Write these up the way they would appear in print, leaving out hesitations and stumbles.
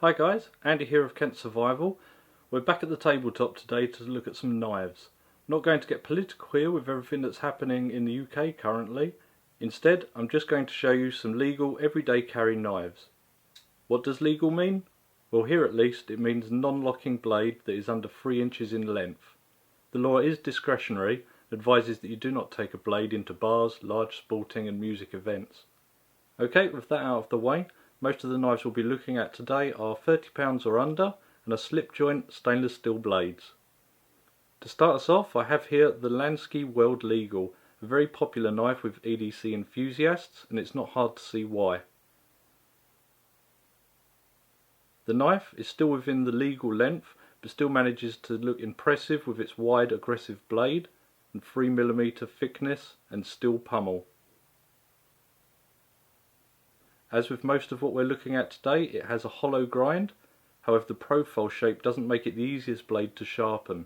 Hi guys, Andy here of Kent Survival. We're back at the tabletop today to look at some knives. I'm not going to get political here with everything that's happening in the UK currently. Instead, I'm just going to show you some legal everyday carry knives. What does legal mean? Well, here at least it means non-locking blade that is under 3 inches in length. The law is discretionary and advises that you do not take a blade into bars, large sporting and music events. Okay, with that out of the way, most of the knives we'll be looking at today are £30 or under and are slip joint stainless steel blades. To start us off, I have here the Lansky World Legal, a very popular knife with EDC enthusiasts, and it's not hard to see why. The knife is still within the legal length, but still manages to look impressive with its wide aggressive blade and 3mm thickness and steel pummel. As with most of what we're looking at today, it has a hollow grind, however the profile shape doesn't make it the easiest blade to sharpen.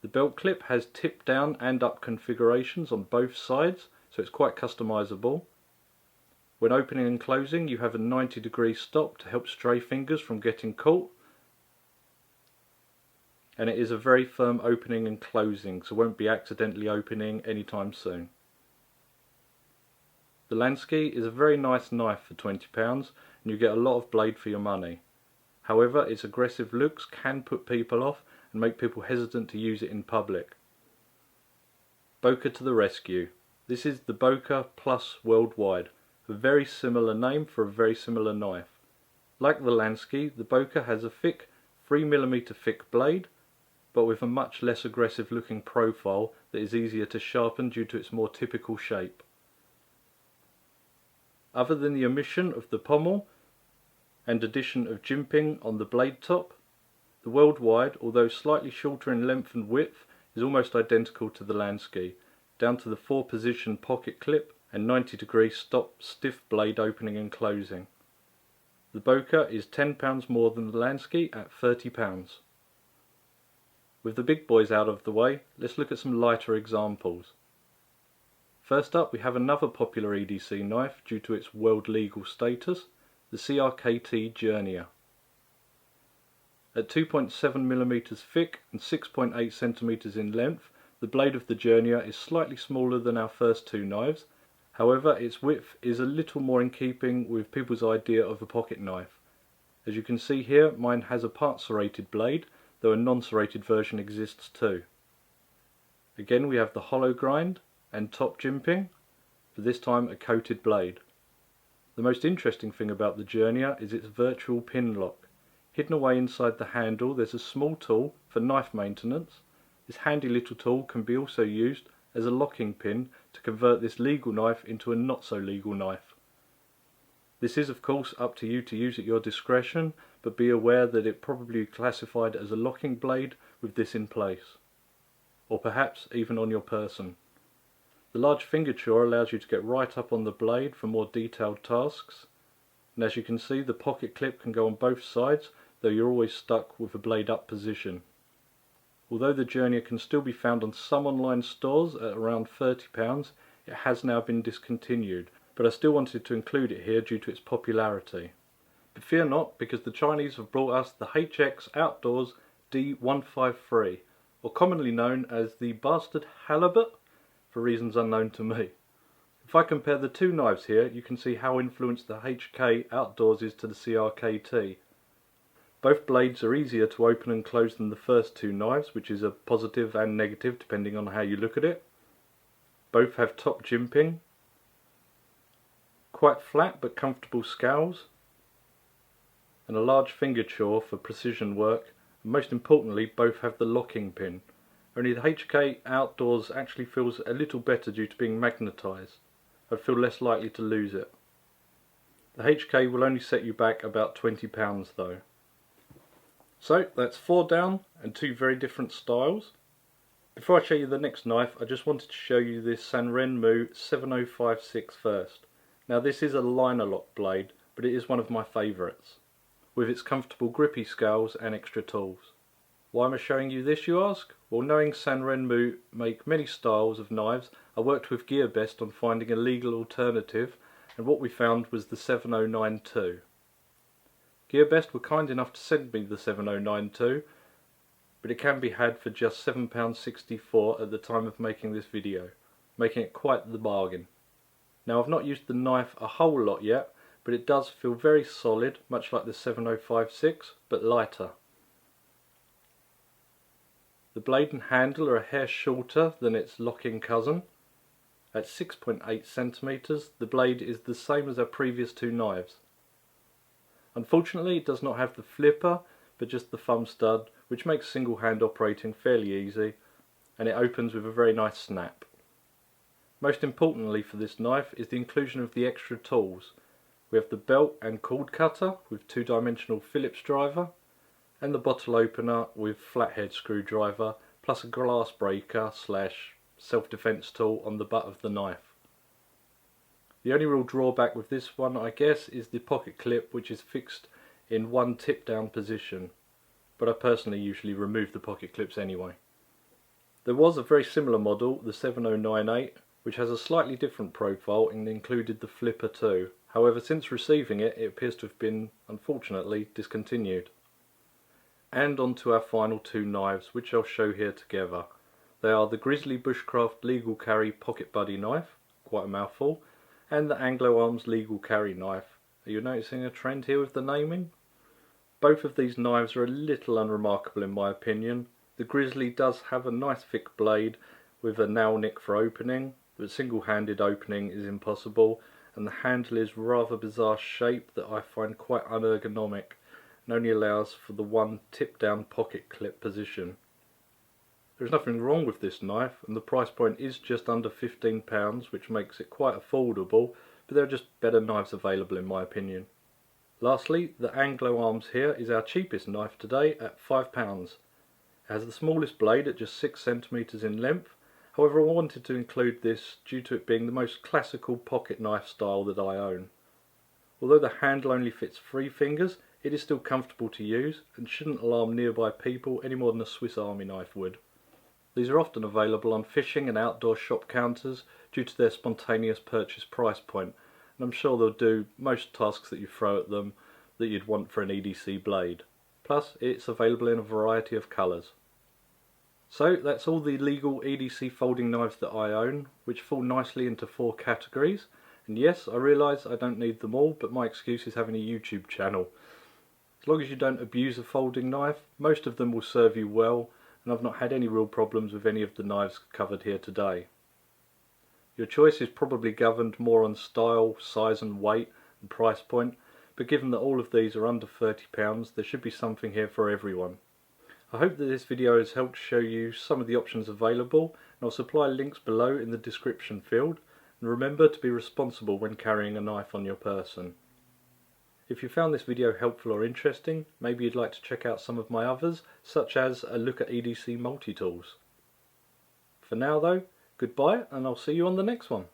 The belt clip has tip down and up configurations on both sides, so it's quite customizable. When opening and closing, you have a 90-degree stop to help stray fingers from getting caught. And it is a very firm opening and closing, so won't be accidentally opening anytime soon. The Lansky is a very nice knife for £20 and you get a lot of blade for your money. However, its aggressive looks can put people off and make people hesitant to use it in public. Boker to the rescue. This is the Boker Plus Worldwide, a very similar name for a very similar knife. Like the Lansky, the Boker has a thick 3mm thick blade, but with a much less aggressive looking profile that is easier to sharpen due to its more typical shape. Other than the omission of the pommel and addition of jimping on the blade top, the Worldwide, although slightly shorter in length and width, is almost identical to the Lansky, down to the 4-position pocket clip and 90-degree stop stiff blade opening and closing. The Boker is £10 more than the Lansky at £30. With the big boys out of the way, let's look at some lighter examples. First up, we have another popular EDC knife due to its world legal status, the CRKT Journeyer. At 2.7mm thick and 6.8cm in length, the blade of the Journeyer is slightly smaller than our first two knives, however its width is a little more in keeping with people's idea of a pocket knife. As you can see here, mine has a part serrated blade, though a non-serrated version exists too. Again we have the hollow grind and top jimping, but this time a coated blade. The most interesting thing about the Journeyer is its virtual pin lock. Hidden away inside the handle there's a small tool for knife maintenance. This handy little tool can be also used as a locking pin to convert this legal knife into a not so legal knife. This is of course up to you to use at your discretion, but be aware that it probably classified as a locking blade with this in place, or perhaps even on your person. The large fingerture allows you to get right up on the blade for more detailed tasks, and as you can see the pocket clip can go on both sides, though you're always stuck with the blade up position. Although the Journeyer can still be found on some online stores at around £30, it has now been discontinued, but I still wanted to include it here due to its popularity. But fear not, because the Chinese have brought us the HX Outdoors D153, or commonly known as the Bastard Halibut, for reasons unknown to me. If I compare the two knives here, you can see how influenced the HK Outdoors is to the CRKT. Both blades are easier to open and close than the first two knives, which is a positive and negative depending on how you look at it. Both have top jimping, quite flat but comfortable scales, and a large fingerture for precision work, and most importantly both have the locking pin. Only the HK Outdoors actually feels a little better due to being magnetised. I'd feel less likely to lose it. The HK will only set you back about £20 though. So that's 4 down and 2 very different styles. Before I show you the next knife, I just wanted to show you this Sanrenmu 7056 first. Now this is a liner lock blade, but it is one of my favourites, with its comfortable grippy scales and extra tools. Why am I showing you this, you ask? Well, knowing Sanrenmu make many styles of knives, I worked with GearBest on finding a legal alternative and what we found was the 7092. GearBest were kind enough to send me the 7092, but it can be had for just £7.64 at the time of making this video, making it quite the bargain. Now, I've not used the knife a whole lot yet, but it does feel very solid, much like the 7056, but lighter. The blade and handle are a hair shorter than its lock-in cousin. At 6.8 centimeters, the blade is the same as our previous two knives. Unfortunately, it does not have the flipper, but just the thumb stud, which makes single hand operating fairly easy, and it opens with a very nice snap. Most importantly for this knife is the inclusion of the extra tools. We have the belt and cord cutter with two-dimensional Phillips driver, and the bottle opener with flathead screwdriver, plus a glass breaker / self-defense tool on the butt of the knife. The only real drawback with this one, I guess, is the pocket clip, which is fixed in one tip down position, but I personally usually remove the pocket clips anyway. There was a very similar model, the 7098, which has a slightly different profile and included the flipper too. However, since receiving it, it appears to have been, unfortunately, discontinued. And on to our final two knives, which I'll show here together. They are the Grizzly Bushcraft Legal Carry Pocket Buddy knife, quite a mouthful, and the Anglo Arms Legal Carry knife. Are you noticing a trend here with the naming? Both of these knives are a little unremarkable in my opinion. The Grizzly does have a nice thick blade with a nail nick for opening, but single-handed opening is impossible, and the handle is rather bizarre shape that I find quite unergonomic and only allows for the one tip-down pocket clip position. There's nothing wrong with this knife, and the price point is just under £15, which makes it quite affordable, but there are just better knives available in my opinion. Lastly, the Anglo Arms here is our cheapest knife today at £5. It has the smallest blade at just 6 centimeters in length. However, I wanted to include this due to it being the most classical pocket knife style that I own. Although the handle only fits 3 fingers, it is still comfortable to use and shouldn't alarm nearby people any more than a Swiss Army knife would. These are often available on fishing and outdoor shop counters due to their spontaneous purchase price point, and I'm sure they'll do most tasks that you throw at them that you'd want for an EDC blade. Plus, it's available in a variety of colours. So that's all the legal EDC folding knives that I own, which fall nicely into 4 categories. And yes, I realise I don't need them all, but my excuse is having a YouTube channel. As long as you don't abuse a folding knife, most of them will serve you well, and I've not had any real problems with any of the knives covered here today. Your choice is probably governed more on style, size and weight and price point, but given that all of these are under £30, there should be something here for everyone. I hope that this video has helped show you some of the options available, and I'll supply links below in the description field, and remember to be responsible when carrying a knife on your person. If you found this video helpful or interesting, maybe you'd like to check out some of my others, such as a look at EDC multi-tools. For now though, goodbye, and I'll see you on the next one.